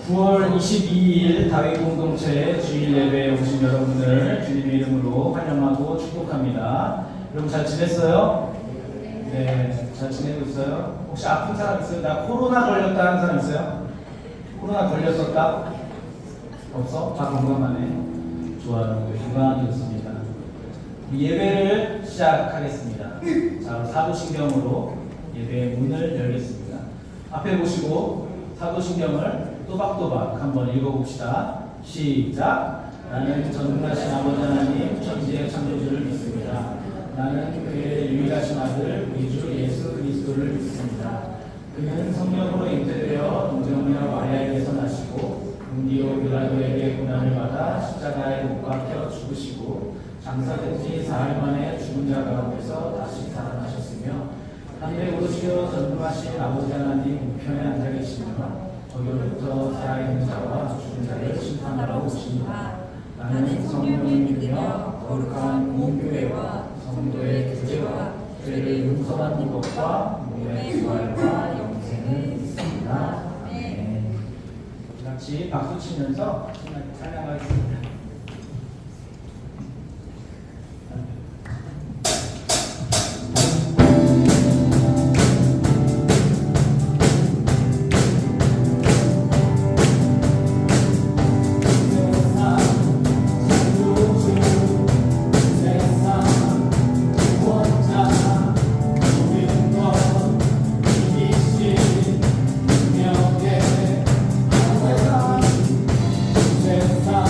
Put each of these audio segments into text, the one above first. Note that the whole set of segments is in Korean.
9월 22일 다윗 공동체 주일 예배에 오신 여러분들 주님의 이름으로 환영하고 축복합니다. 여러분 잘 지냈어요? 네, 잘 지내고 있어요? 혹시 아픈 사람 있어요? 나 코로나 걸렸다 하는 사람 있어요? 코로나 걸렸었다? 없어? 다 건강하네. 좋아요. 건강하셨습니다. 예배를 시작하겠습니다. 자, 사도신경으로 예배의 문을 열겠습니다. 앞에 보시고 사도신경을 또박또박 한번 읽어봅시다. 시작. 나는 전능하신 아버지 하나님 천지의 창조주를 믿습니다. 나는 그의 유일하신 아들 우리 주 예수 그리스도를 믿습니다. 그는 성령으로 잉태되어 동정녀 마리아에게서 나시고 본디오 빌라도에게 고난을 받아 십자가에 못 박혀 죽으시고 장사된 지 사흘 만에 죽은 자 가운데서 다시 살아나셨으며 하늘에 오르시어 전능하신 아버지 하나님 우편에 앉아 계시며 거기로부터 살아있는 자와 죽은 자를 심판하러 오십니다. 나는 성령을 믿으며 거룩한 공교회와 성도의 교제와 죄를 용서받는 것과 몸의 부활과 영생을 믿습니다. 네. 같이 박수 치면서 찬양하겠습니다. 세상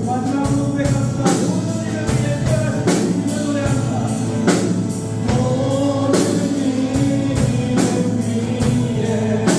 마지막으로 고백합시다. 모든 이름 위에 뛰어나신 주님을 노래합니다. 모든 이름 위에 뛰어나신 이름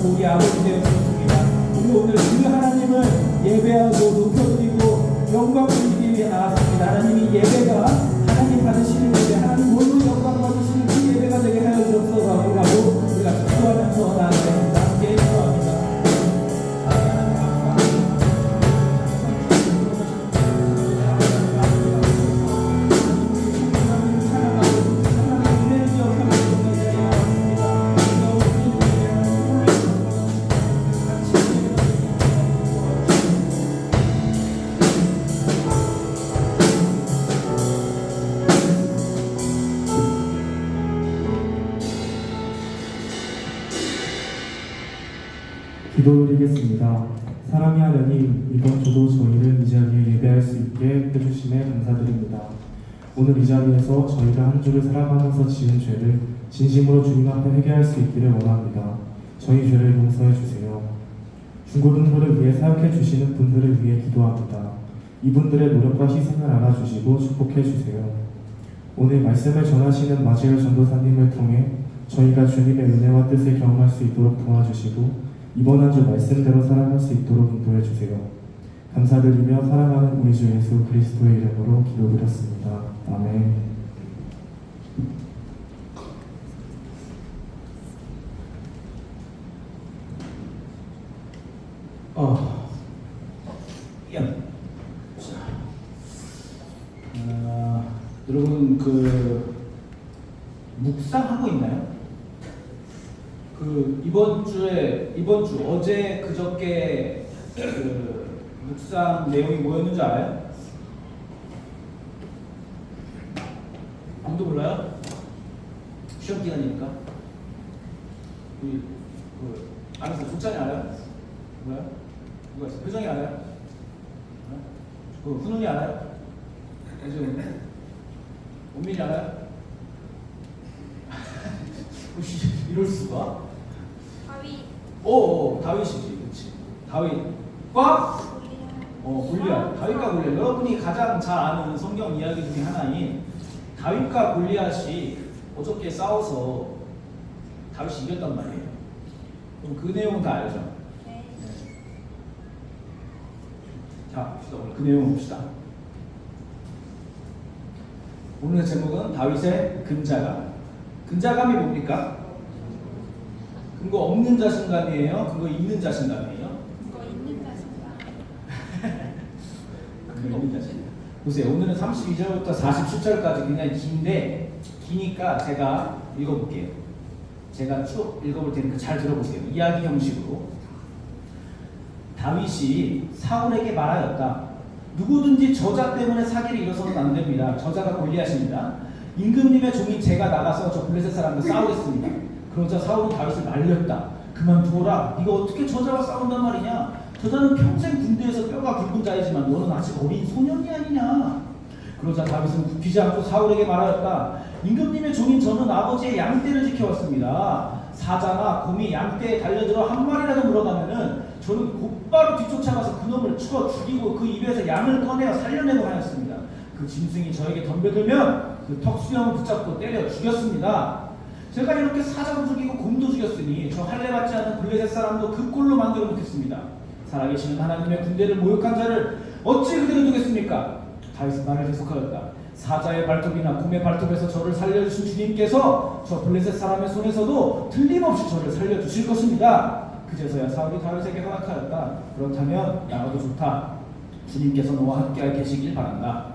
우리 아버지 되었습니다. 우리 오늘 그 하나님을 예배하고 높여드리고 영광 드리기 위해 나왔습니다. 하나님이 예배가 하나님 받으시는 예배, 하나님 홀로 영광 받으시는 그 예배가 되게 하여 주옵소서라고 우리가 기도하면서 나아가겠습니다. 함께 기도합니다. 기도드리겠습니다. 사랑의 하나님, 이번 주도 저희를 이 자리에 예배할 수 있게 해주심에 감사드립니다. 오늘 이 자리에서 저희가 한 주를 살아가면서 지은 죄를 진심으로 주님 앞에 회개할 수 있기를 원합니다. 저희 죄를 용서해 주세요. 중고등부를 위해 사역해 주시는 분들을 위해 기도합니다. 이분들의 노력과 희생을 알아주시고 축복해 주세요. 오늘 말씀을 전하시는 마지엘 전도사님을 통해 저희가 주님의 은혜와 뜻을 경험할 수 있도록 도와주시고 이번 한 주 말씀대로 살아갈 수 있도록 인도해 주세요. 감사드리며 사랑하는 우리 주 예수 그리스도의 이름으로 기도드렸습니다. 아멘. 여러분 묵상하고 있나요? 이번 주 어제 그저께 묵상 내용이 뭐였는지 알아요? 아무도 몰라요? 시험 기간이니까. 알았어요. 국장이 알아요? 몰라요? 누가 있어요? 표정이 알아요? 훈훈이 알아요? 해주겠네. 5mm 알아요? 이럴 수가? 다윗. 오, 다윗이지, 그렇지. 다윗과 골리앗. 다윗과 골리앗. 여러분이 가장 잘 아는 성경 이야기 중에 하나인 다윗과 골리앗이 어저께 싸워서 다윗이 이겼단 말이에요. 그럼 그 내용은 다 알죠? 네. 자, 오늘 그 내용 봅시다. 오늘의 제목은 다윗의 근자감. 근자감이 뭡니까? 근거 없는 자신감이에요? 근거 있는 자신감이에요? 그거 있는 자신감. 근거 있는 자신감. 보세요. 오늘은 32절부터 47절까지 굉장히 긴데 기니까 제가 읽어볼게요. 제가 쭉 읽어볼 테니까 잘 들어보세요. 이야기 형식으로. 다윗이 사울에게 말하였다. 누구든지 저자 때문에 사기를 일어서는 안 됩니다. 저자가 골리앗입니다. 임금님의 종인 제가 나가서 저 블레셋 사람과 싸우겠습니다. 그러자 사울은 다윗을 말렸다. 그만두어라. 네가 어떻게 저자와 싸운단 말이냐. 저자는 평생 군대에서 뼈가 굵은 자이지만 너는 아직 어린 소년이 아니냐. 그러자 다윗은 굽히지 않고 사울에게 말하였다. 임금님의 종인 저는 아버지의 양떼를 지켜왔습니다. 사자나 곰이 양떼에 달려들어 한 마리라도 물어가면은 저는 곧바로 뒤쫓아가서 그놈을 쳐 죽이고 그 입에서 양을 꺼내어 살려내고 하였습니다. 그 짐승이 저에게 덤벼들면 그 턱수염을 붙잡고 때려 죽였습니다. 제가 이렇게 사자도 죽이고 곰도 죽였으니 저 할례 받지 않은 블레셋 사람도 그 꼴로 만들어 놓겠습니다. 살아계시는 하나님의 군대를 모욕한 자를 어찌 그대로 두겠습니까? 다윗은 말을 계속하였다. 사자의 발톱이나 곰의 발톱에서 저를 살려주신 주님께서 저 블레셋 사람의 손에서도 틀림없이 저를 살려주실 것입니다. 그제서야 사울이 다윗에게 허락하였다. 그렇다면 나가도 좋다. 주님께서 너와 함께할 계시길 바란다.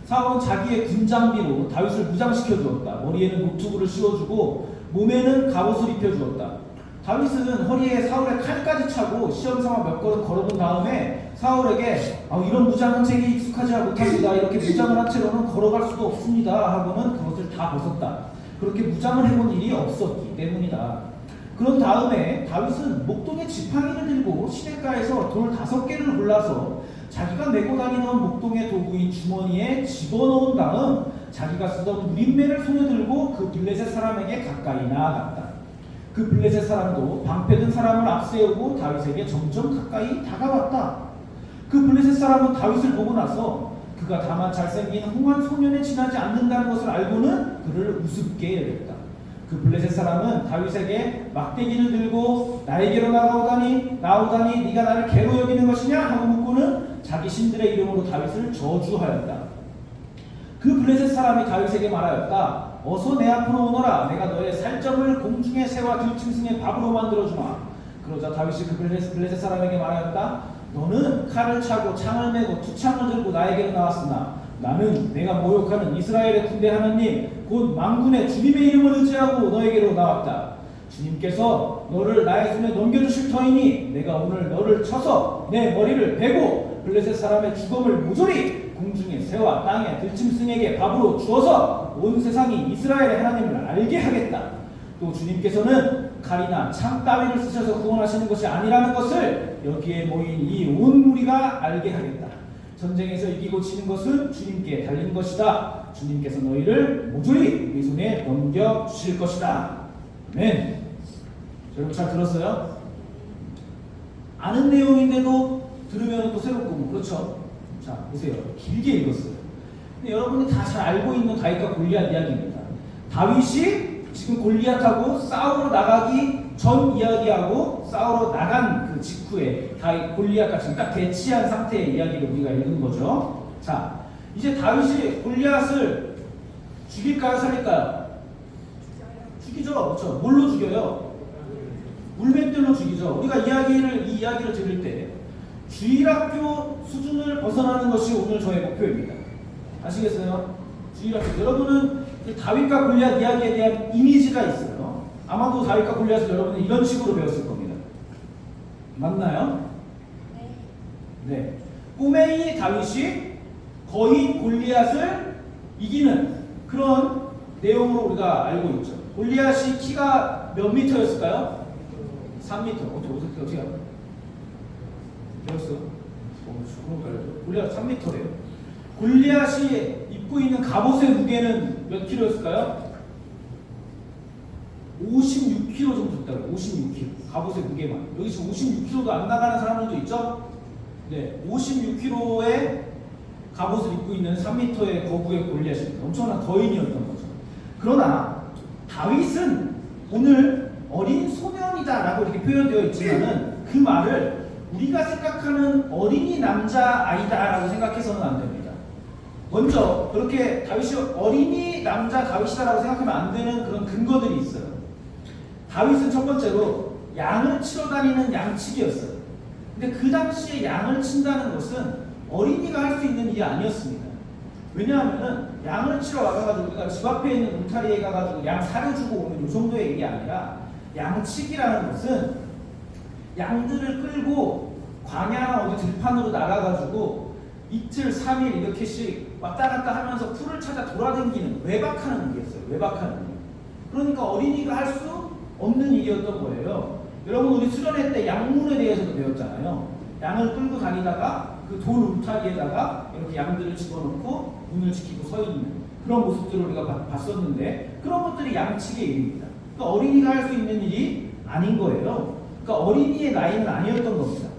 사울은 자기의 군장비로 다윗을 무장시켜 주었다. 머리에는 노트구를 씌워주고 몸에는 갑옷을 입혀주었다. 다윗은 허리에 사울의 칼까지 차고 시험삼아 몇 걸음 걸어본 다음에 사울에게 이런 무장 한책이 익숙하지 못합니다. 이렇게 무장을 한 채로는 걸어갈 수도 없습니다. 하고는 그것을 다 벗었다. 그렇게 무장을 해본 일이 없었기 때문이다. 그런 다음에 다윗은 목동에 지팡이를 들고 시냇가에서 돌 5개를 골라서 자기가 메고 다니던 목동의 도구인 주머니에 집어넣은 다음 자기가 쓰던 누린매를 손에 들고 그 블레셋 사람에게 가까이 나아갔다. 그 블레셋 사람도 방패든 사람을 앞세우고 다윗에게 점점 가까이 다가왔다. 그 블레셋 사람은 다윗을 보고 나서 그가 다만 잘생긴 홍한 소년에 지나지 않는다는 것을 알고는 그를 우습게 여겼다. 그 블레셋 사람은 다윗에게 막대기를 들고 나에게로 나오다니 네가 나를 개로 여기는 것이냐 하고 묻고는 자기 신들의 이름으로 다윗을 저주하였다. 그 블레셋 사람이 다윗에게 말하였다. 어서 내 앞으로 오너라. 내가 너의 살점을 공중의 새와 들짐승의 밥으로 만들어주마. 그러자 다윗이 그 블레셋 사람에게 말하였다. 너는 칼을 차고 창을 메고 투창을 들고 나에게로 나왔으나 나는 내가 모욕하는 이스라엘의 군대 하나님 곧 만군의 주님의 이름을 의지하고 너에게로 나왔다. 주님께서 너를 나의 손에 넘겨주실 터이니 내가 오늘 너를 쳐서 내 머리를 베고 블레셋 사람의 주검을 모조리 공중의 새와 땅의 들짐승에게 밥으로 주어서 온 세상이 이스라엘의 하나님을 알게 하겠다. 또 주님께서는 칼이나 창 따위를 쓰셔서 구원하시는 것이 아니라는 것을 여기에 모인 이 온 무리가 알게 하겠다. 전쟁에서 이기고 지는 것은 주님께 달린 것이다. 주님께서 너희를 모조리 우리 손에 넘겨주실 것이다. 아멘. 여러분 잘 들었어요? 아는 내용인데도 들으면 또 새롭고 그렇죠? 자 보세요. 길게 읽었어요. 근데 여러분이 다 잘 알고 있는 다윗과 골리앗 이야기입니다. 다윗이 지금 골리앗하고 싸우러 나가기 전 이야기하고 싸우러 나간 그 직후에 다윗 골리앗과 지금 딱 대치한 상태의 이야기를 우리가 읽은 거죠. 자 이제 다윗이 골리앗을 죽일까요 살릴까요? 죽이죠. 그렇죠. 뭘로 죽여요? 물맷돌로 죽이죠. 우리가 이 이야기를 들을 때 주일학교 수준을 벗어나는 것이 오늘 저의 목표입니다. 아시겠어요? 주일학교. 여러분은 다윗과 골리앗 이야기에 대한 이미지가 있어요. 아마도 다윗과 골리앗을 여러분은 이런 식으로 배웠을 겁니다. 맞나요? 네. 꼬맹이 다윗이 거인 골리앗을 이기는 그런 내용으로 우리가 알고 있죠. 골리앗이 키가 몇 미터였을까요? 3미터. 어떻게 알아요? 배웠어요? 그런가요? 골리앗 3미터래요. 골리앗이 입고 있는 갑옷의 무게는 몇 킬로였을까요? 56kg 정도 됐다고요. 56kg. 갑옷의 무게만. 여기 지금 56kg도 안 나가는 사람들도 있죠? 네, 56kg의 갑옷을 입고 있는 3m의 거부의 골리앗입니다. 엄청난 거인이었던 거죠. 그러나 다윗은 오늘 어린 소년이다라고 이렇게 표현되어 있지만은 그 말을 우리가 생각하는 어린이 남자 아이다라고 생각해서는 안 됩니다. 먼저 그렇게 다윗이 어린이 남자 다윗이다라고 생각하면 안 되는 그런 근거들이 있어요. 다윗은 첫 번째로 양을 치러 다니는 양치기였어요. 근데 그 당시에 양을 친다는 것은 어린이가 할 수 있는 일이 아니었습니다. 왜냐하면은 양을 치러 와가지고 우리가 집 앞에 있는 울타리에 가가지고 양 사려주고 오는 이 정도의 일이 아니라 양치기라는 것은 양들을 끌고 광야나 어디 들판으로 나가가지고 이틀, 3일 이렇게씩 왔다 갔다 하면서 풀을 찾아 돌아다니는 외박하는 일이었어요. 외박하는 일. 그러니까 어린이가 할 수 없는 일이었던 거예요. 여러분 우리 수련회 때 양문에 대해서도 배웠잖아요. 양을 끌고 다니다가 그 돌 울타리에다가 이렇게 양들을 집어넣고 문을 지키고 서 있는 그런 모습들을 우리가 봤었는데 그런 것들이 양치기의 일입니다. 그러니까 어린이가 할 수 있는 일이 아닌 거예요. 그러니까 어린이의 나이는 아니었던 겁니다.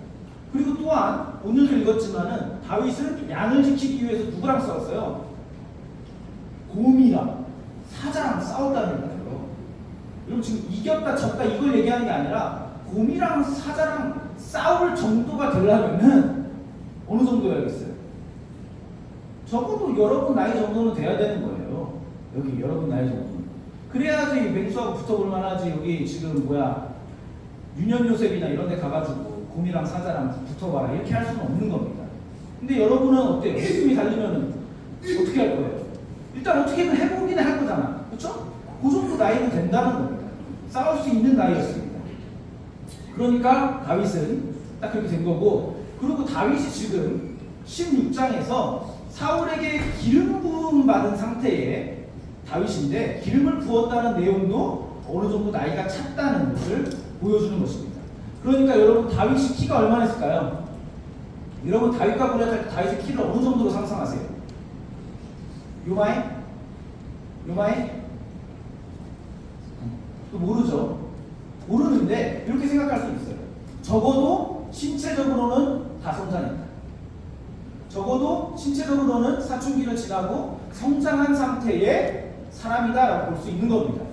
그리고 또한 오늘도 읽었지만은 다윗은 양을 지키기 위해서 누구랑 싸웠어요? 곰이랑 사자랑 싸웠다는 거예요. 여러분 지금 이겼다 졌다 이걸 얘기하는 게 아니라 곰이랑 사자랑 싸울 정도가 되려면은 어느 정도여야겠어요? 적어도 여러분 나이 정도는 돼야 되는 거예요. 여기 여러분 나이 정도는. 그래야지 맹수하고 붙어볼 만하지. 여기 지금 유년 요셉이나 이런 데 가가지고 곰이랑 사자랑 붙어봐라 이렇게 할 수는 없는 겁니다. 근데 여러분은 어때요? 목숨이 달리면 어떻게 할 거예요? 일단 어떻게든 해보기는 할 거잖아. 그렇죠? 그 정도 나이는 된다는 겁니다. 싸울 수 있는 나이였습니다. 그러니까 다윗은 딱 그렇게 된 거고, 그리고 다윗이 지금 16장에서 사울에게 기름 부음 받은 상태의 다윗인데 기름을 부었다는 내용도 어느 정도 나이가 찼다는 것을 보여주는 것입니다. 그러니까 여러분 다윗이 키가 얼마나 했을까요? 여러분 다윗과 골리앗 할 때 다윗의 키를 어느 정도로 상상하세요? 요마이? 또 모르죠. 모르는데 이렇게 생각할 수 있어요. 적어도 신체적으로는 다 성장했다. 적어도 신체적으로는 사춘기를 지나고 성장한 상태의 사람이다라고 볼 수 있는 겁니다.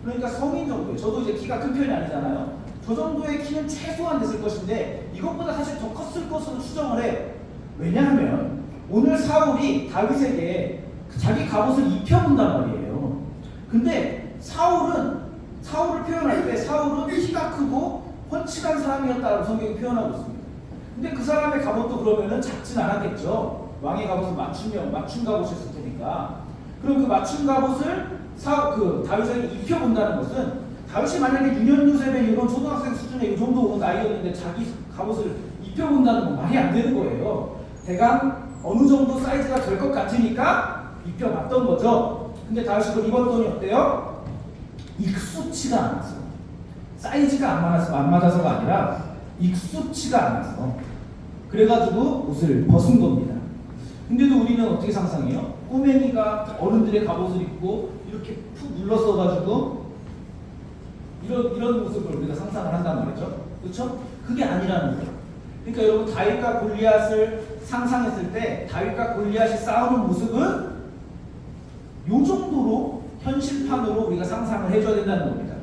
그러니까 성인 정도에, 저도 이제 키가 큰 편이 아니잖아요. 저 정도의 키는 최소한 됐을 것인데 이것보다 사실 더 컸을 것으로 추정을 해요. 왜냐하면 오늘 사울이 다윗에게 자기 갑옷을 입혀본단 말이에요. 근데 사울을 표현할 때 사울은 키가 크고 훤칠한 사람이었다고 성경이 표현하고 있습니다. 근데 그 사람의 갑옷도 그러면은 작진 않았겠죠. 왕의 갑옷은 맞춤 갑옷이었을 테니까. 그럼 그 맞춤 갑옷을 다윗에게 입혀본다는 것은 다윗이 만약에 유년 요셉의 이런 초등학생 수준의 이 정도 나이였는데 자기 갑옷을 입혀본다는 건 말이 안 되는 거예요. 대강 어느 정도 사이즈가 될 것 같으니까 입혀봤던 거죠. 근데 다윗이 그걸 입었더니 어때요? 익숙치가 않아서, 사이즈가 안 맞아서가 아니라 익숙치가 않아서 그래가지고 옷을 벗은 겁니다. 근데도 우리는 어떻게 상상해요? 꼬맹이가 어른들의 갑옷을 입고 이렇게 푹 눌러써가지고 이런 모습을 우리가 상상을 한단 말이죠. 그렇죠? 그게 아니라는 거예요. 그러니까 여러분 다윗과 골리앗을 상상했을 때 다윗과 골리앗이 싸우는 모습은 요 정도로 현실판으로 우리가 상상을 해줘야 된다는 겁니다.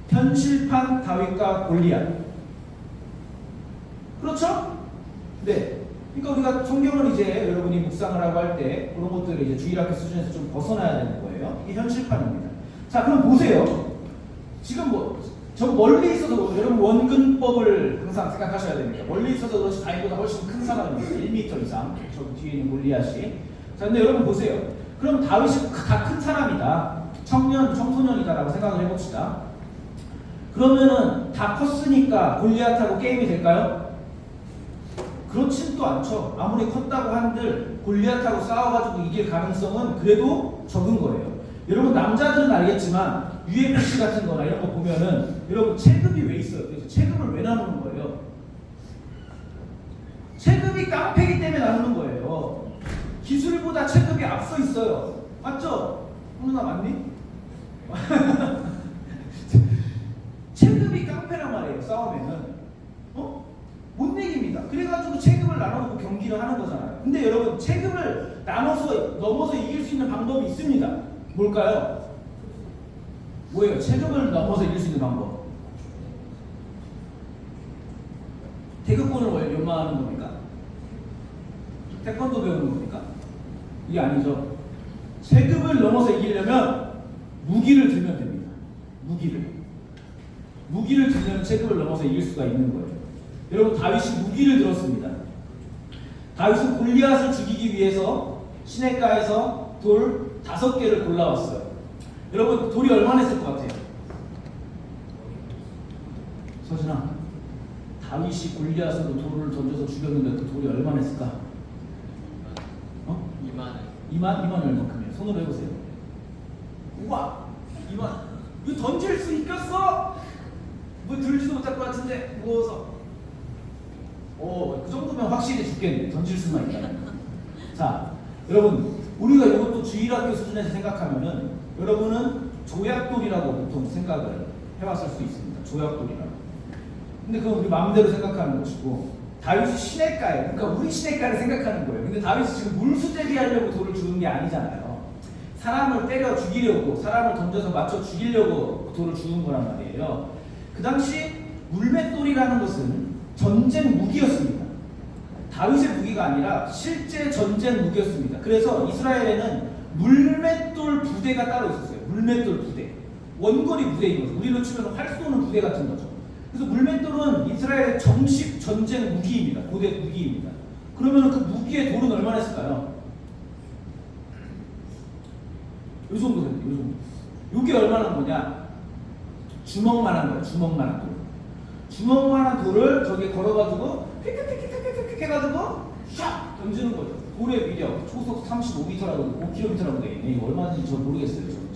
현실판 다윗과 골리앗. 그렇죠? 네. 그러니까 우리가 성경을 이제 여러분이 묵상을 하고 할 때 그런 것들을 이제 주일학교 수준에서 좀 벗어나야 되는 거예요. 이게 현실판입니다. 자, 그럼 보세요. 지금 저 멀리 있어도 여러분 원근법을 항상 생각하셔야 됩니다. 멀리 있어도 그렇지 다윗보다 훨씬 큰 사람입니다. 1m 이상. 저 뒤에 있는 골리앗이. 자, 근데 여러분 보세요. 그럼 다윗이 다 큰 사람이다. 청소년이다라고 생각을 해봅시다. 그러면은 다 컸으니까 골리앗하고 게임이 될까요? 그렇진 또 않죠. 아무리 컸다고 한들 골리앗하고 싸워가지고 이길 가능성은 그래도 적은 거예요. 여러분 남자들은 알겠지만 UFC 같은 거나 이런 거 보면은 여러분 체급이 왜 있어요? 그래서 체급을 왜 나누는 거예요? 체급이 깡패기 때문에 나누는 거예요. 기술보다 체급이 앞서 있어요. 맞죠? 누나 맞니? 체급이 깡패란 말이에요. 싸움에는 못 이깁니다. 그래가지고 체급을 나눠놓고 경기를 하는 거잖아요. 근데 여러분 체급을 나눠서 넘어서 이길 수 있는 방법이 있습니다. 뭘까요? 뭐예요? 체급을 넘어서 이길 수 있는 방법. 태극권을 연마하는 겁니까? 태권도 배우는 겁니까? 이게 아니죠. 체급을 넘어서 이기려면 무기를 들면 됩니다. 무기를 들면 체급을 넘어서 이길 수가 있는 거예요. 여러분 다윗이 무기를 들었습니다. 다윗은 골리앗을 죽이기 위해서 시냇가에서 돌 5개를 골라왔어요. 여러분 돌이 얼마나 했을 것 같아요? 서진아, 다윗이 골리앗으로 돌을 던져서 죽였는데 그 돌이 얼마나 했을까? 2만 얼마큼이에요? 손으로 해보세요. 우와! 2만. 이거 던질 수 있겠어? 뭐 들지도 못할 것 같은데 무거워서. 그 정도면 확실히 죽겠네. 던질 수만 있다면. 자, 여러분 우리가 이것도 주일학교 수준에서 생각하면은 여러분은 조약돌이라고 보통 생각을 해왔을 수 있습니다. 조약돌이라고. 근데 그건 우리 마음대로 생각하는 것이고, 다윗이 시냇가에, 그러니까 우리 시냇가를 생각하는 거예요. 근데 다윗이 지금 물수제비 하려고 돌을 주는 게 아니잖아요. 사람을 때려 죽이려고, 사람을 던져서 맞춰 죽이려고 돌을 주는 거란 말이에요. 그 당시 물맷돌이라는 것은 전쟁 무기였습니다. 다윗의 무기가 아니라 실제 전쟁 무기였습니다. 그래서 이스라엘에는 물맷돌 부대가 따로 있었어요. 물맷돌 부대. 원거리 부대인 거죠. 우리로 치면 활 쏘는 부대 같은 거죠. 그래서 물맷돌은 이스라엘의 정식 전쟁 무기입니다. 고대 무기입니다. 그러면 그 무기의 돌은 얼마나 했을까요? 요 정도 됩니다. 요 정도. 요게 얼마나 뭐냐? 주먹만한 거예요. 주먹만한 돌. 주먹만한 돌을 저기에 걸어가지고 휙휙휙휙휙 해가지고 샥 던지는 거죠. 돌의 위력 초속 35m라고 5km라고 되겠네. 이거 얼마인지 저 모르겠어요. 저는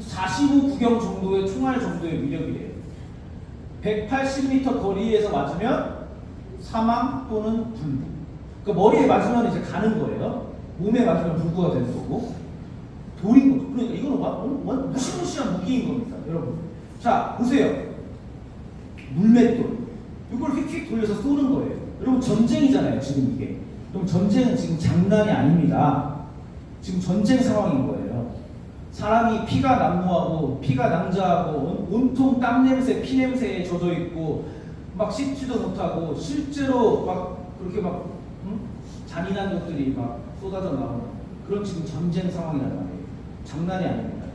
잘. 45구경 정도의 총알 정도의 위력이래요. 180m 거리에서 맞으면 사망 또는 불구. 그러니까 머리에 맞으면 이제 가는 거예요. 몸에 맞으면 불구가 되는 거고. 돌인 거죠. 그러니까 이거는 무시무시한 무기인 겁니다, 여러분. 자, 보세요. 물맷돌. 이걸 휙휙 돌려서 쏘는 거예요. 여러분 전쟁이잖아요, 지금 이게. 그럼 전쟁은 지금 장난이 아닙니다. 지금 전쟁 상황인 거예요. 사람이 피가 난무하고 피가 낭자하고 온통 땀 냄새, 피 냄새에 젖어 있고 막 씻지도 못하고 실제로 막 그렇게 막 잔인한 것들이 막 쏟아져 나오는 그런 지금 전쟁 상황이란 말이에요. 장난이 아닙니다.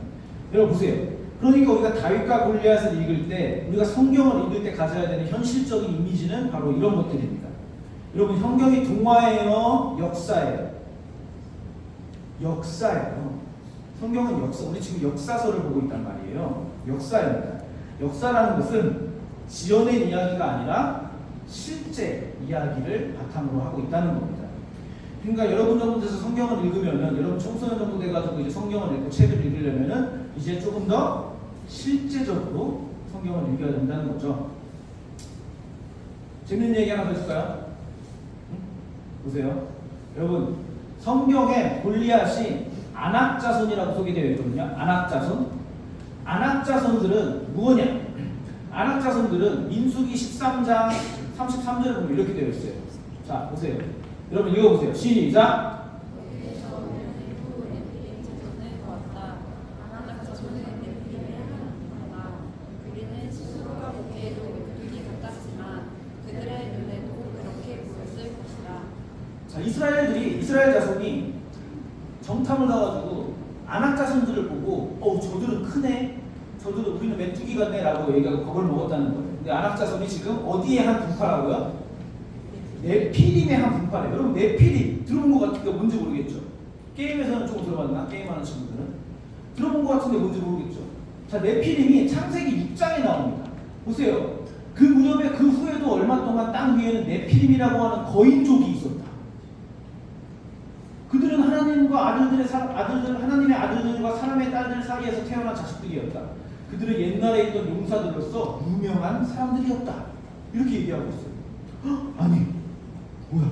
여러분 보세요. 그러니까 우리가 다윗과 골리앗을 읽을 때, 우리가 성경을 읽을 때 가져야 되는 현실적인 이미지는 바로 이런 것들입니다. 여러분 성경이 동화예요, 역사예요? 역사예요. 성경은 역사, 우리 지금 역사서를 보고 있단 말이에요. 역사입니다. 역사라는 것은 지어낸 이야기가 아니라 실제 이야기를 바탕으로 하고 있다는 겁니다. 그러니까 여러분 정도 돼서 성경을 읽으면은, 여러분 청소년 정도 돼가지고 이제 성경을 읽고 책을 읽으려면은 이제 조금 더 실제적으로 성경을 읽어야 된다는 거죠. 재밌는 얘기 하나 더 있을까요? 보세요. 여러분 성경에 골리앗이 안악자손이라고 소개되어 있거든요. 안악자손. 안악자손들은 뭐냐? 안악자손들은 민수기 13장 33절에 보면 이렇게 되어 있어요. 자, 보세요. 여러분 읽어보세요. 시작. 자, 이스라엘 자손이 정탐을 가가지고 아낙 자손들을 보고 저들은 크네, 저들은 우리는 메뚜기 같네 라고 얘기하고 겁을 먹었다는 거예요. 근데 아낙 자손이 지금 어디에 한 분파라고요? 네피림의 한 분파래요. 여러분 네피림 들어본 것 같은데 뭔지 모르겠죠? 게임에서는 조금 들어봤나? 게임하는 친구들은 들어본 것 같은데 뭔지 모르겠죠? 자, 네피림이 창세기 6장에 나옵니다. 보세요. 그 무렵에 그 후에도 얼마 동안 땅 위에는 네피림이라고 하는 거인족이 있었다. 그들은 하나님의 아들들과 사람의 딸들 사이에서 태어난 자식들이었다. 그들은 옛날에 있던 용사들로서 유명한 사람들이었다. 이렇게 얘기하고 있어요. 아니, 뭐야?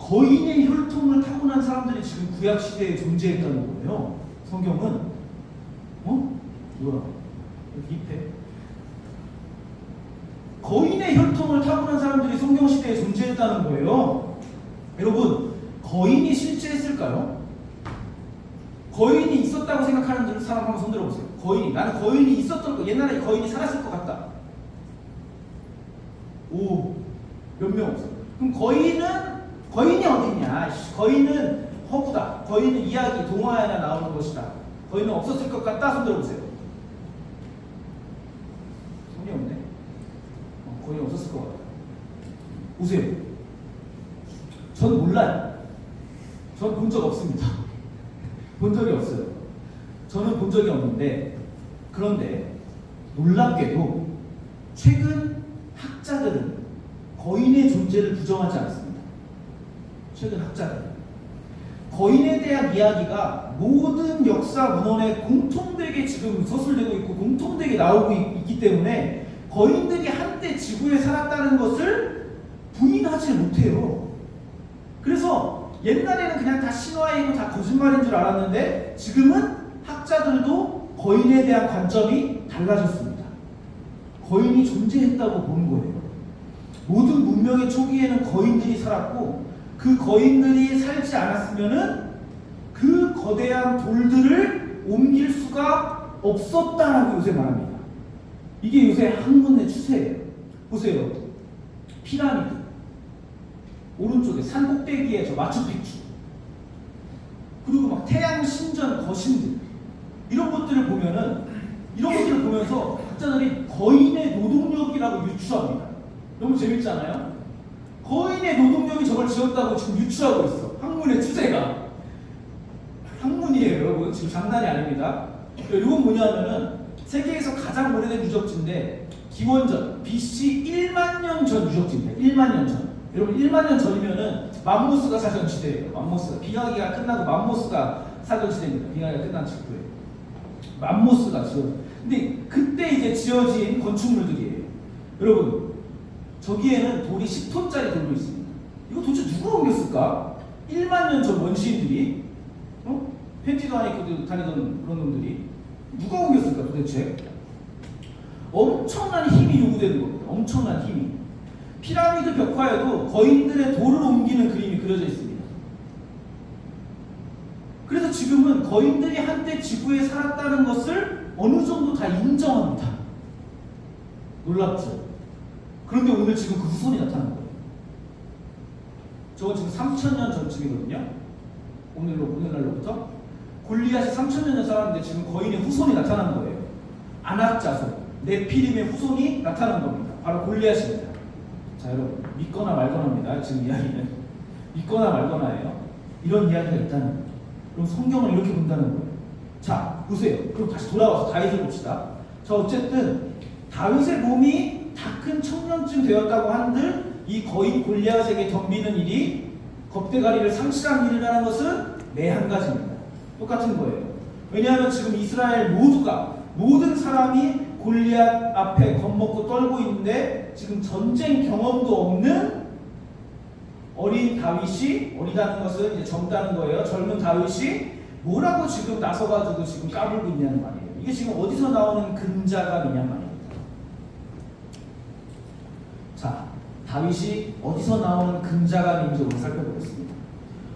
거인의 혈통을 타고난 사람들이 지금 구약 시대에 존재했다는 거예요. 성경은 뭐야? 여기 잎에 거인의 혈통을 타고난 사람들이 성경 시대에 존재했다는 거예요. 여러분, 거인이 실제 했을까요? 거인이 있었다고 생각하는 사람 한번 손 들어보세요. 거인이, 나는 거인이 있었던 거, 옛날에 거인이 살았을 것 같다. 오, 몇 명 없어. 그럼 거인이 어딨냐? 거인은 허구다. 거인은 이야기, 동화에나 나오는 것이다. 거인은 없었을 것 같다. 손 들어보세요. 손이 없네. 거인 없었을 것 같다. 보세요. 전 몰라요. 전 본 적 없습니다. 본 적이 없어요. 저는 본 적이 없는데, 그런데 놀랍게도 최근 학자들은 거인의 존재를 부정하지 않습니다. 최근 학자들은 거인에 대한 이야기가 모든 역사 문헌에 공통되게 지금 서술되고 있고 공통되게 나오고 있기 때문에 거인들이 한때 지구에 살았다는 것을 부인하지 못해요. 그래서 옛날에는 그냥 다 신화이고 다 거짓말인 줄 알았는데 지금은 학자들도 거인에 대한 관점이 달라졌습니다. 거인이 존재했다고 보는 거예요. 모든 문명의 초기에는 거인들이 살았고 그 거인들이 살지 않았으면은 그 거대한 돌들을 옮길 수가 없었다라고 요새 말합니다. 이게 요새 학문의 추세예요. 보세요. 피라미드 오른쪽에 산 꼭대기에 저 마추픽추 그리고 막 태양 신전 거신들 이런 것들을 보면서 학자들이 거인의 노동력이라고 유추합니다. 너무 재밌잖아요? 거인의 노동력이 저걸 지었다고 지금 유추하고 있어. 학문의 추세가. 학문이에요, 여러분. 지금 장난이 아닙니다. 이건 뭐냐면은 세계에서 가장 오래된 유적지인데 기원전 BC 1만 년 전 유적지입니다. 1만 년 전. 여러분 1만 년 전이면은 맘모스가 살던 시대예요. 맘모스가 빙하기가 끝나고 맘모스가 살던 시대입니다. 빙하기가 끝난 직후에 맘모스가 근데 그때 이제 지어진 건축물들이에요. 여러분 저기에는 돌이 10톤짜리 돌도 있습니다. 이거 도대체 누가 옮겼을까? 1만 년 전 원시인들이 팬티도 안 입고 다니던 그런 놈들이 누가 옮겼을까 도대체? 엄청난 힘이 요구되는 겁니다. 엄청난 힘이. 피라미드 벽화에도 거인들의 돌을 옮기는 그림이 그려져 있습니다. 그래서 지금은 거인들이 한때 지구에 살았다는 것을 어느 정도 다 인정합니다. 놀랍죠? 그런데 오늘 지금 그 후손이 나타난 거예요. 저건 지금 3000년 전쯤이거든요. 오늘날로부터 골리앗이 3000년 전 살았는데 지금 거인의 후손이 나타난 거예요. 아낙자손, 네피림의 후손이 나타난 겁니다. 바로 골리앗입니다. 자 여러분 믿거나 말거나입니다. 지금 이야기는 믿거나 말거나예요. 이런 이야기가 있다는 거예요. 그럼 성경을 이렇게 본다는 거예요. 자 보세요. 그럼 다시 돌아와서 다윗을 봅시다. 자 어쨌든 다윗의 몸이 다 큰 청년쯤 되었다고 한들 이 거인 골리앗에게 덤비는 일이 겁대가리를 상실한 일이라는 것은 매 한 가지입니다. 똑같은 거예요. 왜냐하면 지금 이스라엘 모든 사람이 골리앗 앞에 겁먹고 떨고 있는데 지금 전쟁 경험도 없는 어린 다윗이, 어리다는 것은 이제 젊다는 거예요. 젊은 다윗이 뭐라고 지금 나서가지고 지금 까불고 있냐는 말이에요. 이게 지금 어디서 나오는 근자감이냔 말이에요. 자, 다윗이 어디서 나오는 근자감인지 오늘 살펴보겠습니다.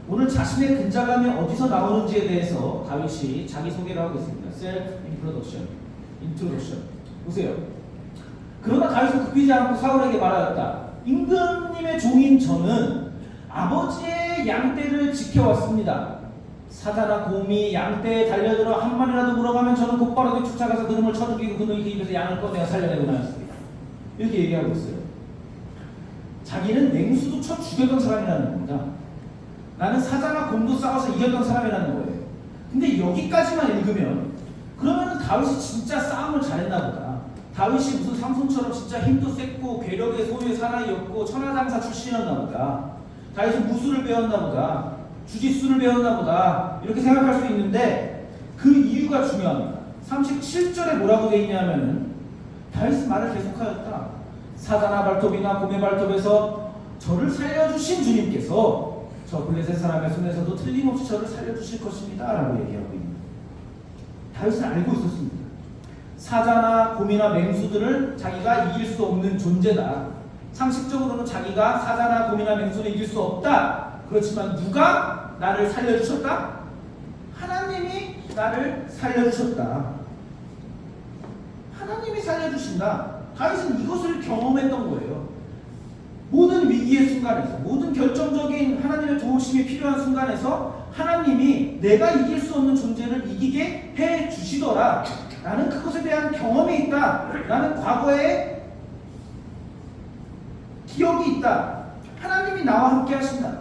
오늘 자신의 근자감이 어디서 나오는지에 대해서 다윗이 자기 소개를 하고 있습니다. Self Introduction. 보세요. 그러나 다윗은 굽히지 않고 사울에게 말하였다. 임금님의 종인 저는 아버지의 양떼를 지켜왔습니다. 사자나 곰이 양떼에 달려들어 한 마리라도 물어가면 저는 곧바로 쫓아가서 그놈을 쳐 죽이고 그놈이 그 입에서 양을 꺼내어 살려내고 나였습니다. 이렇게 얘기하고 있어요. 자기는 냉수도 쳐 죽였던 사람이라는 겁니다. 나는 사자나 곰도 싸워서 이겼던 사람이라는 거예요. 근데 여기까지만 읽으면 그러면 다윗이 진짜 싸움을 잘했나 보다. 다윗이 무슨 삼손처럼 진짜 힘도 셌고 괴력의 소유의 사나이였고 천하장사 출신이었나 보다. 다윗이 무술을 배웠나 보다. 주짓수를 배웠나 보다. 이렇게 생각할 수 있는데 그 이유가 중요합니다. 37절에 뭐라고 되어 있냐면은 다윗은 말을 계속하였다. 사자나 발톱이나 곰의 발톱에서 저를 살려주신 주님께서 저 블레셋 사람의 손에서도 틀림없이 저를 살려주실 것입니다 라고 얘기하고 있는 거예요. 다윗은 알고 있었습니다. 사자나 곰이나 맹수들을 자기가 이길 수 없는 존재다. 상식적으로는 자기가 사자나 곰이나 맹수를 이길 수 없다. 그렇지만 누가 나를 살려주셨다? 하나님이 나를 살려주셨다. 하나님이 살려주신다. 다윗은 이것을 경험했던 거예요. 모든 위기의 순간에서, 모든 결정적인 하나님의 도우심이 필요한 순간에서 하나님이 내가 이길 수 없는 존재를 이기게 해 주시더라. 나는 그것에 대한 경험이 있다. 나는 과거에 기억이 있다. 하나님이 나와 함께 하신다.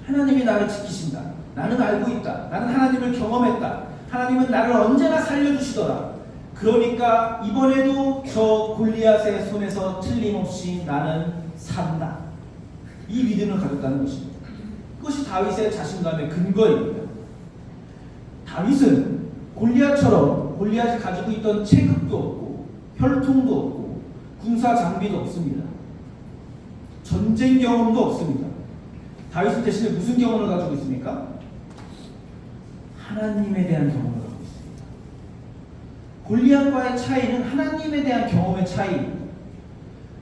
하나님이 나를 지키신다. 나는 알고 있다. 나는 하나님을 경험했다. 하나님은 나를 언제나 살려주시더라. 그러니까 이번에도 저 골리앗의 손에서 틀림없이 나는 산다. 이 믿음을 가졌다는 것입니다. 그것이 다윗의 자신감의 근거입니다. 다윗은 골리앗처럼 골리앗이 가지고 있던 체급도 없고 혈통도 없고 군사 장비도 없습니다. 전쟁 경험도 없습니다. 다윗은 대신에 무슨 경험을 가지고 있습니까? 하나님에 대한 경험을 가지고 있습니다. 골리앗과의 차이는 하나님에 대한 경험의 차이입니다.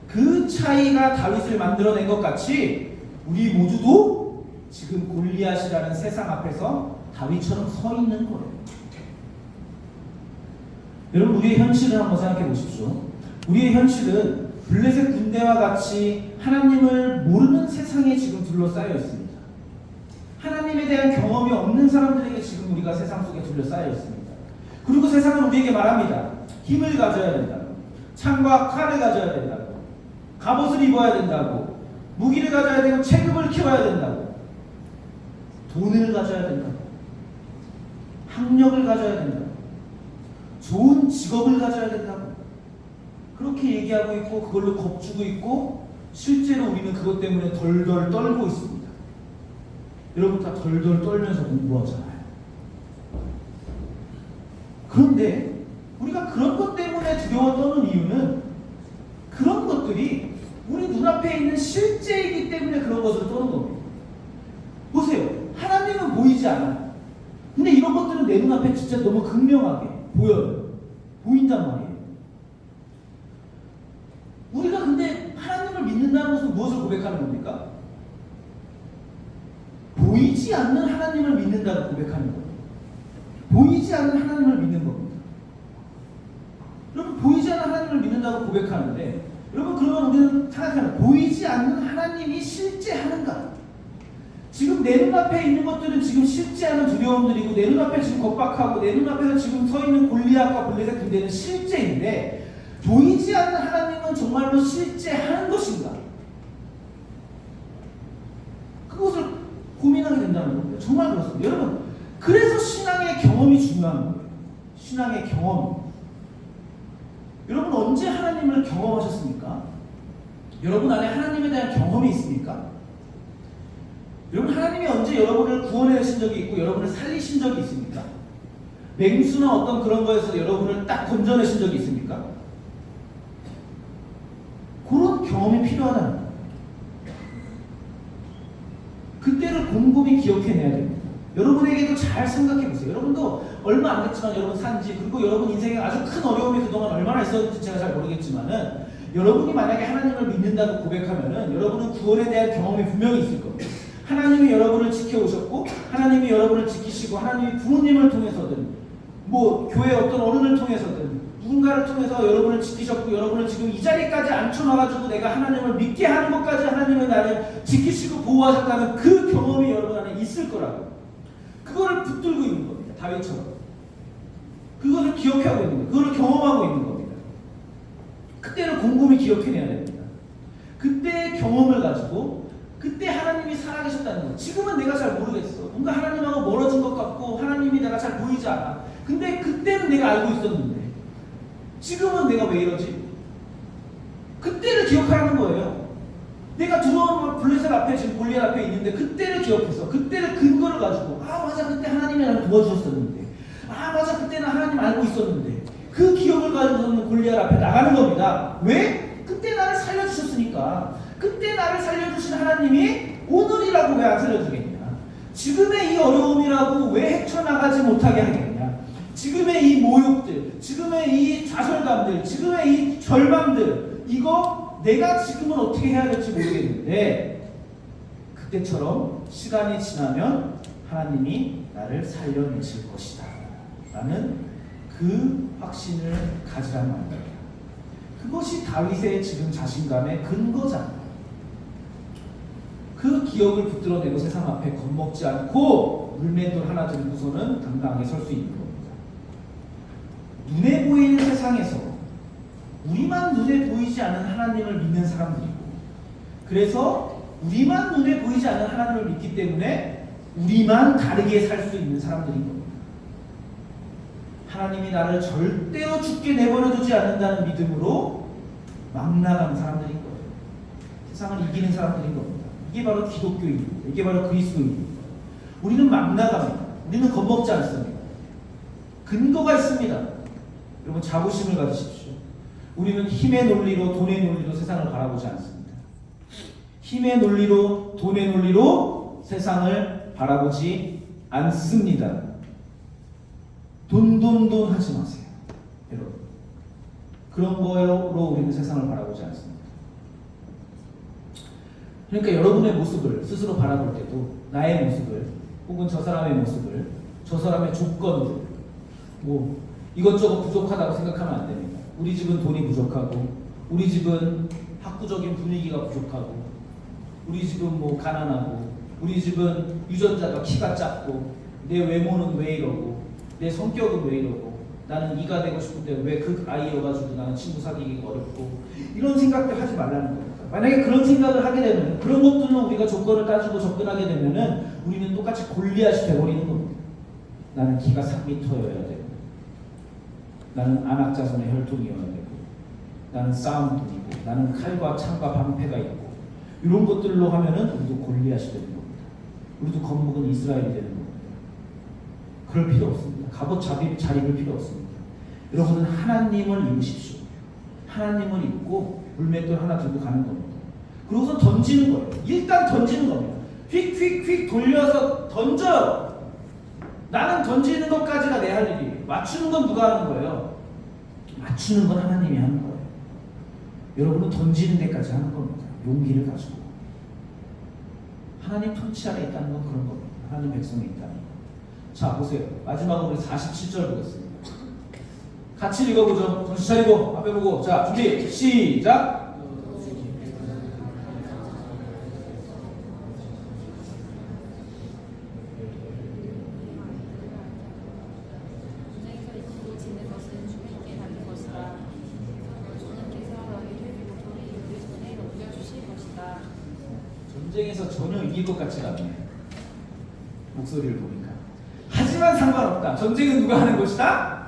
그 차이가 다윗을 만들어낸 것 같이 우리 모두도 지금 골리앗이라는 세상 앞에서 다윗처럼 서 있는 거예요. 여러분, 우리의 현실을 한번 생각해 보십시오. 우리의 현실은 블레셋 군대와 같이 하나님을 모르는 세상에 지금 둘러싸여 있습니다. 하나님에 대한 경험이 없는 사람들에게 지금 우리가 세상 속에 둘러싸여 있습니다. 그리고 세상은 우리에게 말합니다. 힘을 가져야 된다고, 창과 칼을 가져야 된다고, 갑옷을 입어야 된다고, 무기를 가져야 되고 체급을 키워야 된다고, 돈을 가져야 된다고, 학력을 가져야 된다고, 좋은 직업을 가져야 된다고 그렇게 얘기하고 있고 그걸로 겁주고 있고 실제로 우리는 그것 때문에 덜덜 떨고 있습니다. 여러분 다 덜덜 떨면서 공부하잖아요. 그런데 우리가 그런 것 때문에 두려워 떠는 이유는 그런 것들이 우리 눈앞에 있는 실제이기 때문에 그런 것을 떠는 겁니다. 보세요. 하나님은 보이지 않아요. 근데 이런 것들은 내 눈앞에 진짜 너무 극명하게 보여요. 보인단 말이에요. 우리가 근데 하나님을 믿는다는 것은 무엇을 고백하는 겁니까? 보이지 않는 하나님을 믿는다고 고백하는 겁니다. 보이지 않는 하나님을 믿는 겁니다. 여러분, 보이지 않는 하나님을 믿는다고 고백하는데 여러분, 그러면 우리는 생각하는 보이지 않는 하나님이 실제하는가? 지금 내 눈앞에 있는 것들은 지금 실제하는 두려움들이고 내 눈앞에 지금 겁박하고 내 눈앞에서 지금 서 있는 골리앗과 블레셋 군대는 실제인데 보이지 않는 하나님은 정말로 실제하는 것인가? 그것을 고민하게 된다는 겁니다. 정말 그렇습니다. 여러분, 그래서 신앙의 경험이 중요한 거예요. 신앙의 경험. 여러분 언제 하나님을 경험하셨습니까? 여러분 안에 하나님에 대한 경험이 있습니까? 여러분, 하나님이 언제 여러분을 구원하신 적이 있고 여러분을 살리신 적이 있습니까? 맹수나 어떤 그런 거에서 여러분을 딱 건져내신 적이 있습니까? 그런 경험이 필요하다는 거예요. 그때를 곰곰이 기억해내야 됩니다. 여러분에게도 잘 생각해보세요. 여러분도 얼마 안 됐지만 여러분 산지, 그리고 여러분 인생에 아주 큰 어려움이 그동안 얼마나 있었는지 제가 잘 모르겠지만은 여러분이 만약에 하나님을 믿는다고 고백하면은 여러분은 구원에 대한 경험이 분명히 있을 겁니다. 하나님이 여러분을 지켜오셨고 하나님이 여러분을 지키시고 하나님이 부모님을 통해서든 뭐 교회 어떤 어른을 통해서든 누군가를 통해서 여러분을 지키셨고 여러분을 지금 이 자리까지 앉혀놔가지고 내가 하나님을 믿게 하는 것까지 하나님은 나를 지키시고 보호하셨다는 그 경험이 여러분 안에 있을 거라고. 그거를 붙들고 있는 겁니다. 다윗처럼. 그것을 기억하고 있는 거예요. 그거를 경험하고 있는 겁니다. 그때를 곰곰이 기억해내야 됩니다. 그때의 경험을 가지고 그때 하나님이 살아계셨다는 거. 지금은 내가 잘 모르겠어. 뭔가 하나님하고 멀어진 것 같고 하나님이 내가 잘 보이지 않아. 근데 그때는 내가 알고 있었는데 지금은 내가 왜 이러지? 그때를 기억하라는 거예요. 내가 들어온 블레셋 앞에 지금 골리앗 앞에 있는데 그때를 기억해서 그때를 근거를 가지고 아 맞아 그때 하나님이 나를 도와주셨었는데 아 맞아 그때는 하나님 알고 있었는데 그 기억을 가지고서는 골리앗 앞에 나가는 겁니다. 왜? 그때 나를 살려주셨으니까. 그때 나를 살려주신 하나님이 오늘이라고 왜 안 살려주겠냐? 지금의 이 어려움이라고 왜 헤쳐나가지 못하게 하겠냐? 지금의 이 모욕들, 지금의 이 좌절감들, 지금의 이 절망들, 이거 내가 지금은 어떻게 해야 될지 모르겠는데 그때처럼 시간이 지나면 하나님이 나를 살려내실 것이다 라는 그 확신을 가지란 말이에요. 그것이 다윗의 지금 자신감의 근거잖아요. 그 기억을 붙들어내고 세상 앞에 겁먹지 않고 물맷돌 하나 들고서는 당당하게 설 수 있는 겁니다. 눈에 보이는 세상에서 우리만 눈에 보이지 않은 하나님을 믿는 사람들이고, 그래서 우리만 눈에 보이지 않는 하나님을 믿기 때문에 우리만 다르게 살 수 있는 사람들인 겁니다. 하나님이 나를 절대로 죽게 내버려두지 않는다는 믿음으로 막 나가는 사람들인 거예요. 세상을 이기는 사람들인 겁니다. 이게 바로 기독교인입니다. 이게 바로 그리스도인입니다. 우리는 막 나갑니다. 우리는 겁먹지 않습니다. 근거가 있습니다. 여러분 자부심을 가지십시오. 우리는 힘의 논리로, 돈의 논리로 세상을 바라보지 않습니다. 힘의 논리로, 돈의 논리로 세상을 바라보지 않습니다. 돈 하지 마세요. 여러분. 그런 거로 우리는 세상을 바라보지 않습니다. 그러니까 여러분의 모습을 스스로 바라볼 때도 나의 모습을, 혹은 저 사람의 모습을, 저 사람의 조건들, 뭐 이것저것 부족하다고 생각하면 안 됩니다. 우리 집은 돈이 부족하고, 우리 집은 학구적인 분위기가 부족하고, 우리 집은 뭐 가난하고, 우리 집은 유전자가 키가 작고, 내 외모는 왜 이러고, 내 성격은 왜 이러고, 나는 이가 되고 싶은데 왜 그 아이여가지고 나는 친구 사귀기가 어렵고, 이런 생각들 하지 말라는 겁니다. 만약에 그런 생각을 하게 되면, 그런 것들로 우리가 조건을 따지고 접근하게 되면은 우리는 똑같이 골리앗이 되어버리는 겁니다. 나는 키가 3m여야 되고, 나는 안악자손의 혈통이어야 되고, 나는 싸움꾼이고, 나는 칼과 창과 방패가 있고, 이런 것들로 하면은 우리도 골리앗이 되는 겁니다. 우리도 겁먹은 이스라엘이 되는 겁니다. 그럴 필요 없습니다. 갑옷 잘 입을 필요 없습니다. 여러분은 하나님을 입으십시오. 하나님을 입고 물맷돌 하나 들고 가는 겁니다. 그러고서 던지는 거예요. 일단 던지는 겁니다. 휙휙휙 돌려서 던져요. 나는 던지는 것까지가 내 할 일이에요. 맞추는 건 누가 하는 거예요? 맞추는 건 하나님이 하는 거예요. 여러분은 던지는 데까지 하는 겁니다. 용기를 가지고. 하나님 통치 아래 있다는 건 그런 겁니다. 하나님 백성이 있다는 거. 자, 보세요. 마지막으로 우리 47절 보겠습니다. 같이 읽어보죠. 정신 차리고 앞에 보고. 자, 준비 시작. 전쟁에서 전혀 이길 것 같지가 않네요. 목소리를 보니까. 하지만 상관없다. 전쟁은 누가 하는 것이다?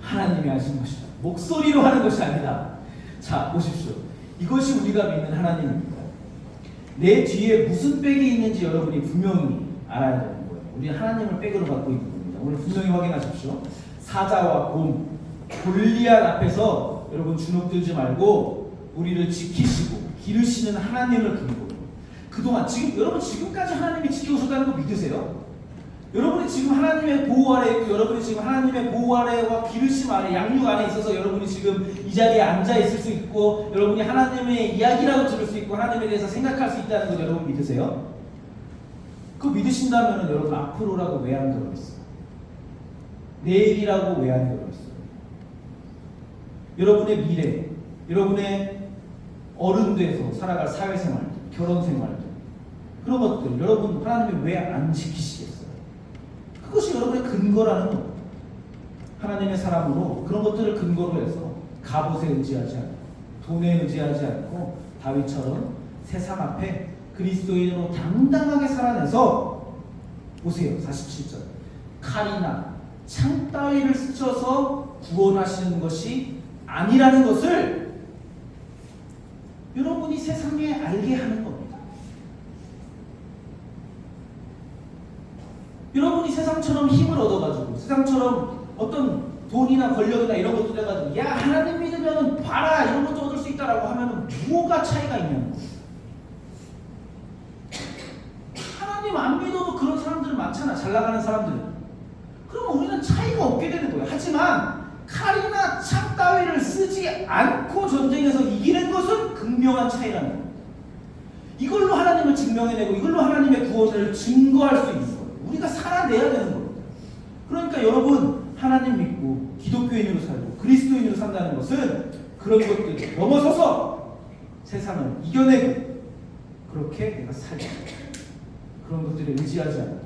하나님이 하신 것이다. 목소리로 하는 것이 아니다. 자, 보십시오. 이것이 우리가 믿는 하나님입니다. 내 뒤에 무슨 백이 있는지 여러분이 분명히 알아야 되는 거예요. 우리는 하나님을 백으로 갖고 있는 겁니다. 오늘 분명히 확인하십시오. 사자와 곰, 골리앗 앞에서 여러분 주눅 들지 말고 우리를 지키시고 기르시는 하나님을 근거로. 그동안 여러분 지금까지 하나님이 지켜오셨다는 거 믿으세요? 여러분이 지금 하나님의 보호 아래 있고, 여러분이 지금 하나님의 보호 아래와 기르심 아래, 양육 안에 있어서 여러분이 지금 이 자리에 앉아 있을 수 있고, 여러분이 하나님의 이야기라도 들을 수 있고, 하나님에 대해서 생각할 수 있다는 거 여러분 믿으세요? 그거 믿으신다면 여러분 앞으로라고 왜 안 그러겠어요? 내일이라고 왜 안 그러겠어요? 여러분의 미래, 여러분의 어른 돼서 살아갈 사회생활, 결혼생활, 그런 것들 여러분 하나님이 왜 안 지키시겠어요? 그것이 여러분의 근거라는 겁니다. 하나님의 사람으로 그런 것들을 근거로 해서 갑옷에 의지하지 않고, 돈에 의지하지 않고, 다윗처럼 세상 앞에 그리스도인으로 당당하게 살아내서, 보세요. 47절. 칼이나 창 따위를 쓰셔서 구원하시는 것이 아니라는 것을 여러분이 세상에 알게 하는 겁니다. 여러분이 세상처럼 힘을 얻어가지고, 세상처럼 어떤 돈이나 권력이나 이런 것들 해가지고, 야, 하나님 믿으면 봐라, 이런 것도 얻을 수 있다라고 하면은 뭐가 차이가 있냐는 거예요. 하나님 안 믿어도 그런 사람들은 많잖아. 잘 나가는 사람들은. 그러면 우리는 차이가 없게 되는 거예요. 하지만 칼이나 창 따위를 쓰지 않고 전쟁에서 이기는 것은 극명한 차이라는 거예요. 이걸로 하나님을 증명해내고 이걸로 하나님의 구원을 증거할 수 있는 거예요. 우리가 살아내야 되는 거예요. 그러니까 여러분, 하나님 믿고 기독교인으로 살고 그리스도인으로 산다는 것은 그런 것들을 넘어서서 세상을 이겨내고 그렇게 내가 살자. 그런 것들에 의지하지 않고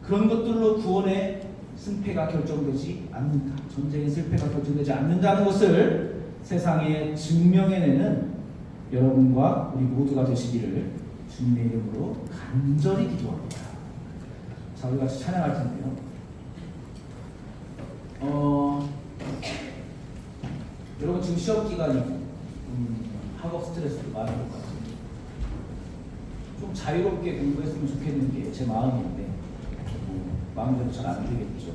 그런 것들로 구원의 승패가 결정되지 않는다. 전쟁의 실패가 결정되지 않는다는 것을 세상에 증명해내는 여러분과 우리 모두가 되시기를 주님의 이름으로 간절히 기도합니다. 자, 우리 같이 찬양할 텐데요. 여러분 지금 시험 기간이고 학업 스트레스도 많을 것 같아요. 좀 자유롭게 공부했으면 좋겠는 게 제 마음인데 마음대로 잘 안 되겠죠.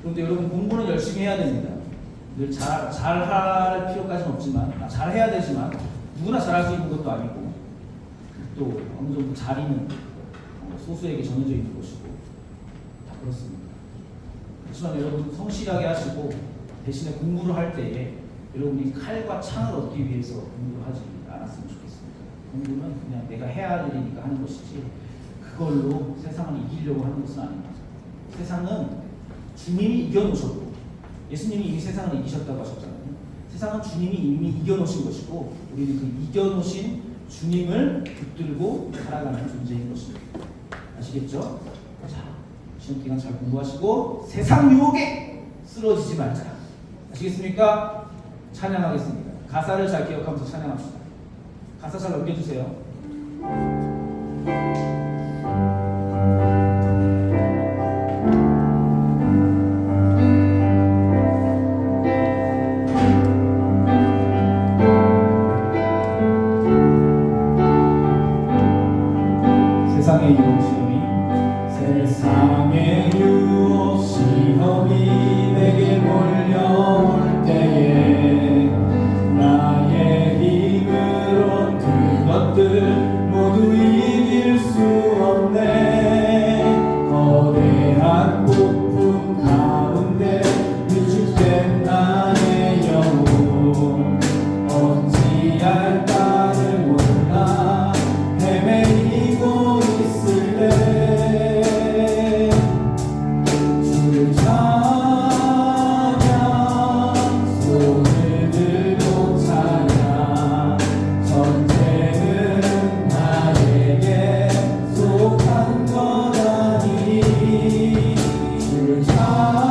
그런데 여러분 공부는 열심히 해야 됩니다. 늘 잘할 필요까지는 없지만 잘해야 되지만 누구나 잘할 수 있는 것도 아니고 또 어느 정도 자리는 소수에게 정해져 있는 것이고 다 그렇습니다. 그렇지만 여러분 성실하게 하시고 대신에 공부를 할 때에 여러분이 칼과 창을 얻기 위해서 공부를 하지 않았으면 좋겠습니다. 공부는 그냥 내가 해야 할 일이니까 하는 것이지 그걸로 세상을 이기려고 하는 것은 아닙니다. 세상은 주님이 이겨놓으셨고 예수님이 이미 세상을 이기셨다고 하셨잖아요. 세상은 주님이 이미 이겨놓으신 것이고 우리는 그 이겨놓으신 주님을 붙들고 살아가는 존재인 것입니다. 아시겠죠? 자, 시험기간 잘 공부하시고 세상 유혹에 쓰러지지 말자. 아시겠습니까? 찬양하겠습니다. 가사를 잘 기억하면서 찬양합시다. 가사 잘 넘겨주세요. 세상의 유혹 시험이 세상의 유혹 시험이 내게 몰려올 때에 나의 힘으론 그것들 모두 이길 수 없네. 거대한 폭풍 가운데 위축된 나의 영혼 어찌할까를 몰라 헤매이고 있을 때 주를 찬양 손을 들고 찬양 전쟁은 나에게 속한 것 아니니 주를 찬양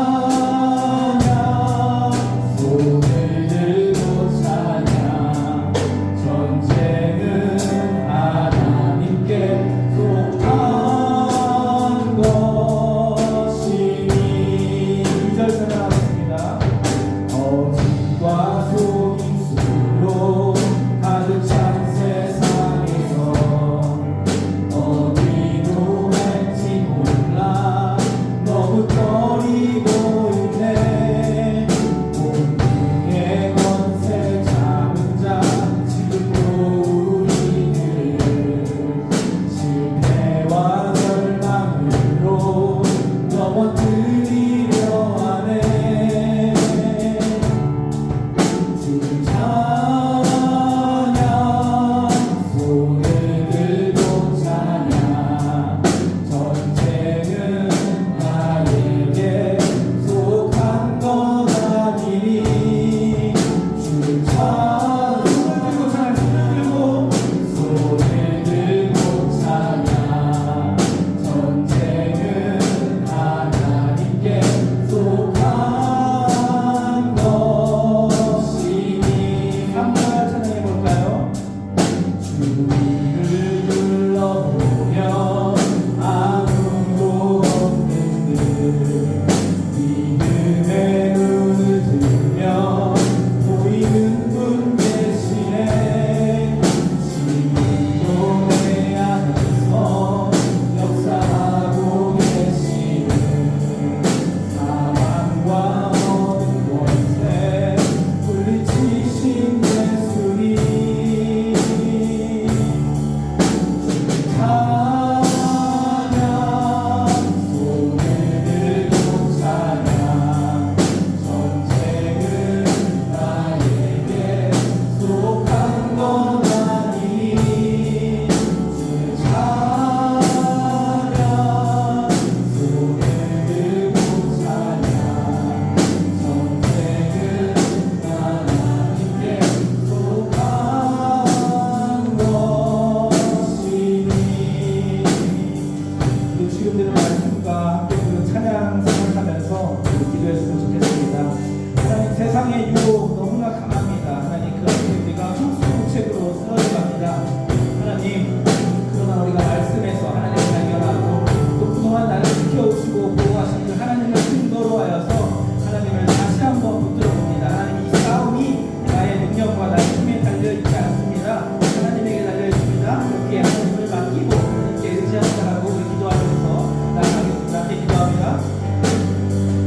보호하시는 하나님을 근거로 하여서 하나님을 다시 한번 붙들어 봅니다. 하나님, 이 싸움이 나의 능력과 나의 힘에 달려있지 않습니다. 하나님에게 달려있습니다. 그렇게 하나님을 맡기고 하나님께 의지한다라고 기도하면서 나아가겠습니다. 함께 기도합니다.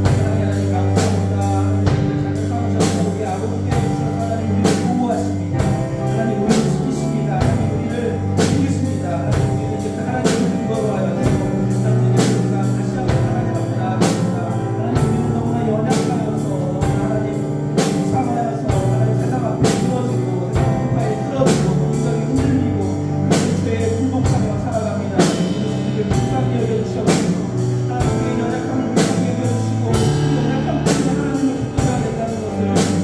사랑의 하나님, 감사합니다. 하나님을 잘 싸우셔서 우리 아버지께 주셔서 하나님 우리를 보호하십니다. 하나님 우리를 지키십니다. 하나님 우리를 이기십니다. 하나님 우리를 이제 하나님을 근거로 하여서 하나님의 우리가 다시 한번 하나님 앞에 나아갑니다. 하나님 우리는 너무나 연약하여서 하나님 이상하여서 하나님 세상 앞에 쓰러지고 세상 앞에 쓰러지고 인격이 흔들리고 그 죄에 굴복하며 살아갑니다. 우리를 불쌍히 여겨주셔서 하나님 우리의 연약함을 불쌍히 여겨주시고 그 연약함 때문에 하나님을 붙들어야 된다는 것을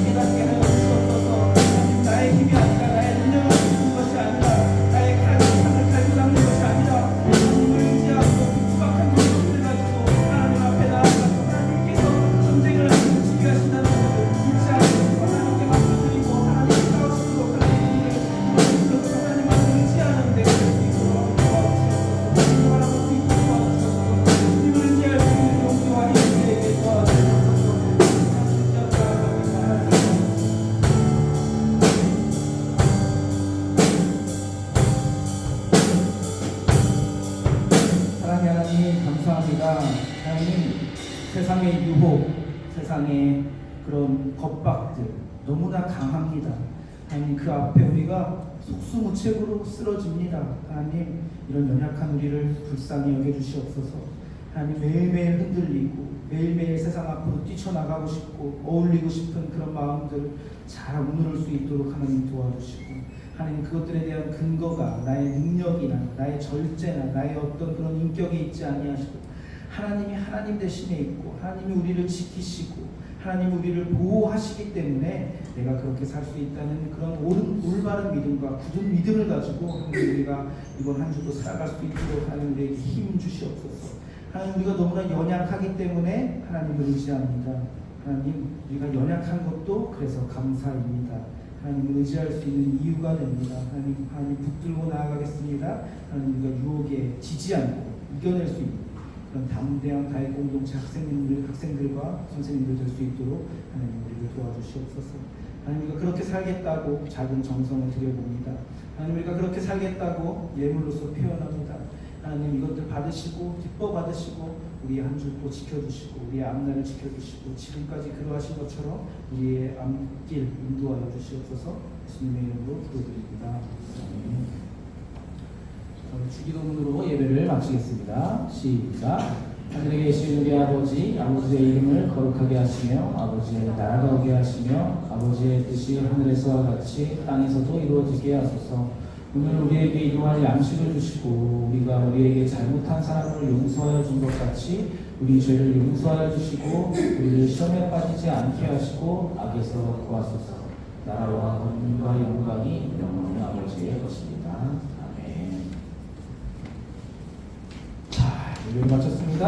깨닫게 하여 주시옵소서. 하나님 나의 힘이 아니라 나의 능력을 쓰는 것이 아니라 나의 삶을 갈고 닦는 것이 아니라 하나님을 의지하고 그 투박한 것들을 가지고 하나님 앞에 나아가서 하나님께서 전쟁을 하시고 지휘하신다는 것을 잊지 않고 하나님께 맡겨드리고 하나님 싸우시도록 하나님을 불러서 하나님을 의지하는 데가 될 수 있도록 도와주시옵소서. 바라볼 수 있도록 도와주시옵소서. 주님을 의지할 수 있는 용기와 힘을 우리에게 도와주시옵소서. 사랑의 하나님, 감사합니다. 하나님, 세상의 유혹, 세상의 그런 겁박들 너무나 강합니다. 하나님, 그 앞에 우리가 속수무책으로 쓰러집니다. 하나님, 이런 연약한 우리를 불쌍히 여겨주시옵소서. 하나님, 매일매일 흔들리고 매일매일 세상 앞으로 뛰쳐나가고 싶고 어울리고 싶은 그런 마음들 잘 무너를 수 있도록 하나님 도와주시고, 하나님 그것들에 대한 근거가 나의 능력이나 나의 절제나 나의 어떤 그런 인격에 있지 아니하시고 하나님이 하나님 대신에 있고 하나님이 우리를 지키시고 하나님이 우리를 보호하시기 때문에 내가 그렇게 살 수 있다는 그런 올바른 믿음과 굳은 믿음을 가지고 하나님 우리가 이번 한 주도 살아갈 수 있도록 하나님 우리에게 힘 주시옵소서. 하나님, 우리가 너무나 연약하기 때문에 하나님을 의지합니다. 하나님, 우리가 연약한 것도 그래서 감사입니다. 하나님을 의지할 수 있는 이유가 됩니다. 하나님 붙들고 나아가겠습니다. 하나님, 우리가 유혹에 지지 않고 이겨낼 수 있는 그런 담대한 다윗 공동체 학생들과 선생님들 될 수 있도록 하나님 우리를 도와주시옵소서. 하나님, 우리가 그렇게 살겠다고 작은 정성을 드려봅니다. 하나님, 우리가 그렇게 살겠다고 예물로서 표현합니다. 하나님, 이것들 받으시고 기뻐 받으시고 우리의 한 주 또 지켜주시고 우리의 앞날을 지켜주시고 지금까지 그러하신 것처럼 우리의 앞길 인도하여 주시옵소서. 예수님의 이름으로 기도드립니다. 주기도문으로 예배를 마치겠습니다. 시작. 하늘에 계신 우리 아버지, 아버지의 이름을 거룩하게 하시며 아버지의 나라가 오게 하시며 아버지의 뜻이 하늘에서와 같이 땅에서도 이루어지게 하소서. 오늘 우리에게 일용할 양식을 주시고 우리가 우리에게 잘못한 사람을 용서하여 준 것 같이 우리 죄를 용서하여 주시고 우리를 시험에 빠지지 않게 하시고 악에서 구하소서. 나라와 권능과 영광이 영원히 아버지의 것입니다. 아멘. 자, 예배를 마쳤습니다.